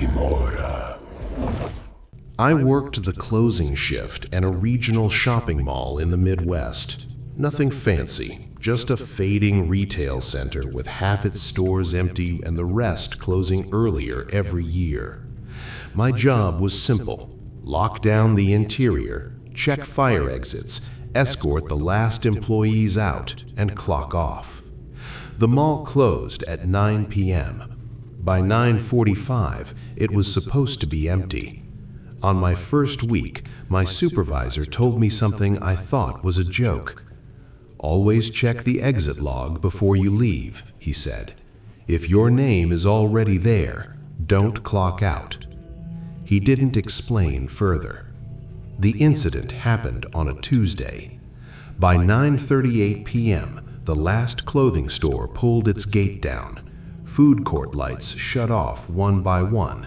Grimora. I worked the closing shift at a regional shopping mall in the Midwest. Nothing fancy, just a fading retail center with half its stores empty and the rest closing earlier every year. My job was simple: lock down the interior, check fire exits, escort the last employees out, and clock off. The mall closed at 9 p.m. By 9:45, it was supposed to be empty. On my first week, my supervisor told me something I thought was a joke. "Always check the exit log before you leave," he said. "If your name is already there, don't clock out." He didn't explain further. The incident happened on a Tuesday. By 9:38 p.m., the last clothing store pulled its gate down. Food court lights shut off one by one.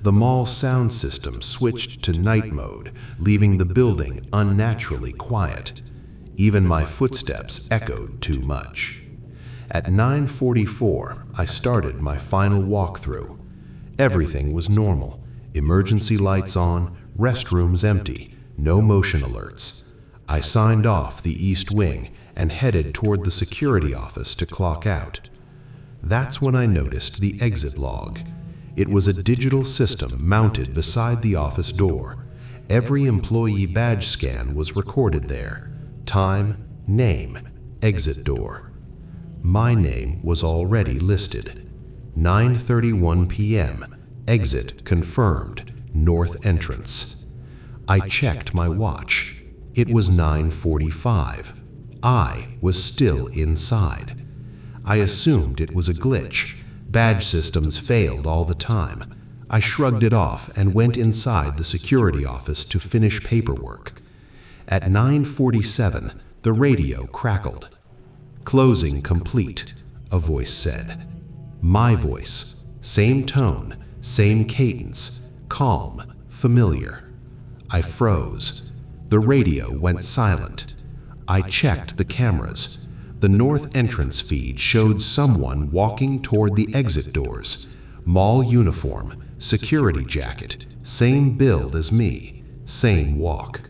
The mall sound system switched to night mode, leaving the building unnaturally quiet. Even my footsteps echoed too much. At 9:44, I started my final walkthrough. Everything was normal. Emergency lights on, restrooms empty, no motion alerts. I signed off the East Wing and headed toward the security office to clock out. That's when I noticed the exit log. It was a digital system mounted beside the office door. Every employee badge scan was recorded there. Time, name, exit door. My name was already listed. 9:31 p.m. Exit confirmed, north entrance. I checked my watch. It was 9:45. I was still inside. I assumed it was a glitch. Badge systems failed all the time. I shrugged it off and went inside the security office to finish paperwork. At 9:47, the radio crackled. "Closing complete," a voice said. My voice, same tone, same cadence, calm, familiar. I froze. The radio went silent. I checked the cameras. The north entrance feed showed someone walking toward the exit doors. Mall uniform, security jacket, same build as me, same walk.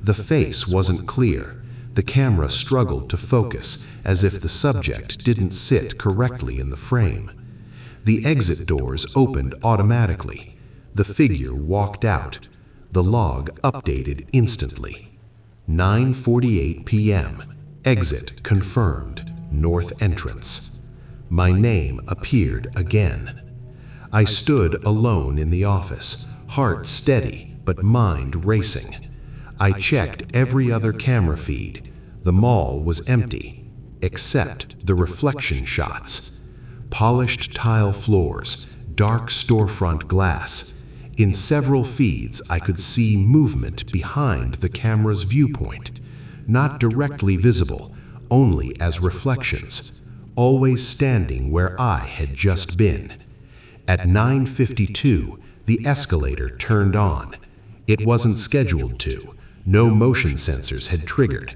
The face wasn't clear. The camera struggled to focus, as if the subject didn't sit correctly in the frame. The exit doors opened automatically. The figure walked out. The log updated instantly. 9:48 p.m. Exit confirmed, north entrance. My name appeared again. I stood alone in the office, heart steady but mind racing. I checked every other camera feed. The mall was empty, except the reflection shots. Polished tile floors, dark storefront glass. In several feeds, I could see movement behind the camera's viewpoint. Not directly visible, only as reflections, always standing where I had just been. At 9:52, the escalator turned on. It wasn't scheduled to. No motion sensors had triggered.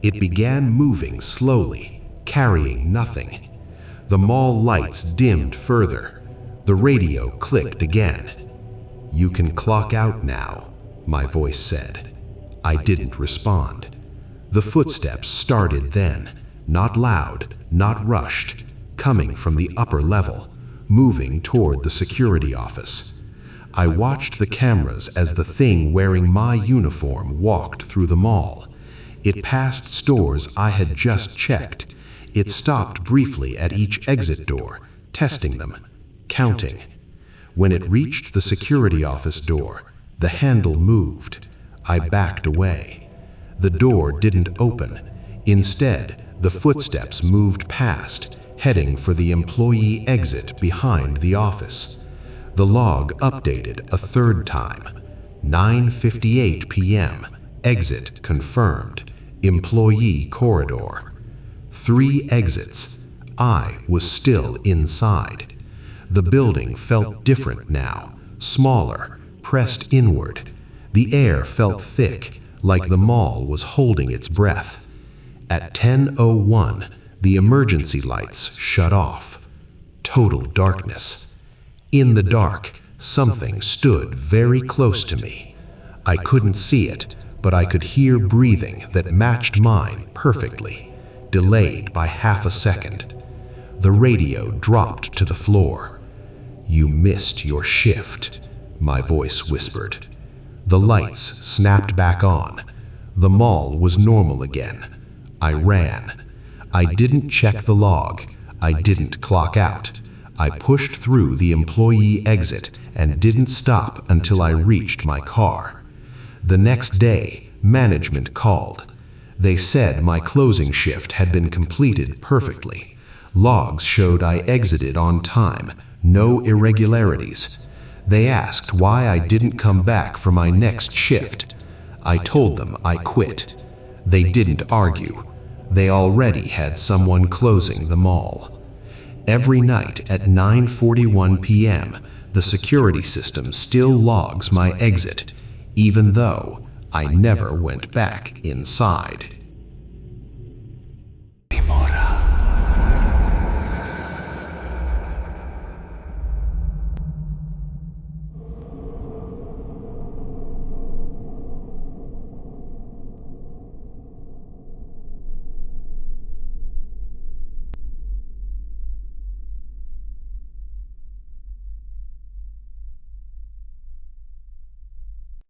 It began moving slowly, carrying nothing. The mall lights dimmed further. The radio clicked again. "You can clock out now," my voice said. I didn't respond. The footsteps started then, not loud, not rushed, coming from the upper level, moving toward the security office. I watched the cameras as the thing wearing my uniform walked through the mall. It passed stores I had just checked. It stopped briefly at each exit door, testing them, counting. When it reached the security office door, the handle moved. I backed away. The door didn't open. Instead, the footsteps moved past, heading for the employee exit behind the office. The log updated a third time. 9:58 p.m. Exit confirmed. Employee corridor. 3 exits. I was still inside. The building felt different now, smaller, pressed inward. The air felt thick, like the mall was holding its breath. At 10:01, the emergency lights shut off. Total darkness. In the dark, Something stood very close to me. I couldn't see it, but I could hear breathing that matched mine perfectly, delayed by half a second. The radio dropped to the floor. "You missed your shift," my voice whispered. The lights snapped back on. The mall was normal again. I ran. I didn't check the log. I didn't clock out. I pushed through the employee exit and didn't stop until I reached my car. The next day, management called. They said my closing shift had been completed perfectly. Logs showed I exited on time, no irregularities. They asked why I didn't come back for my next shift. I told them I quit. They didn't argue. They already had someone closing the mall. Every night at 9:41 p.m., the security system still logs my exit, even though I never went back inside.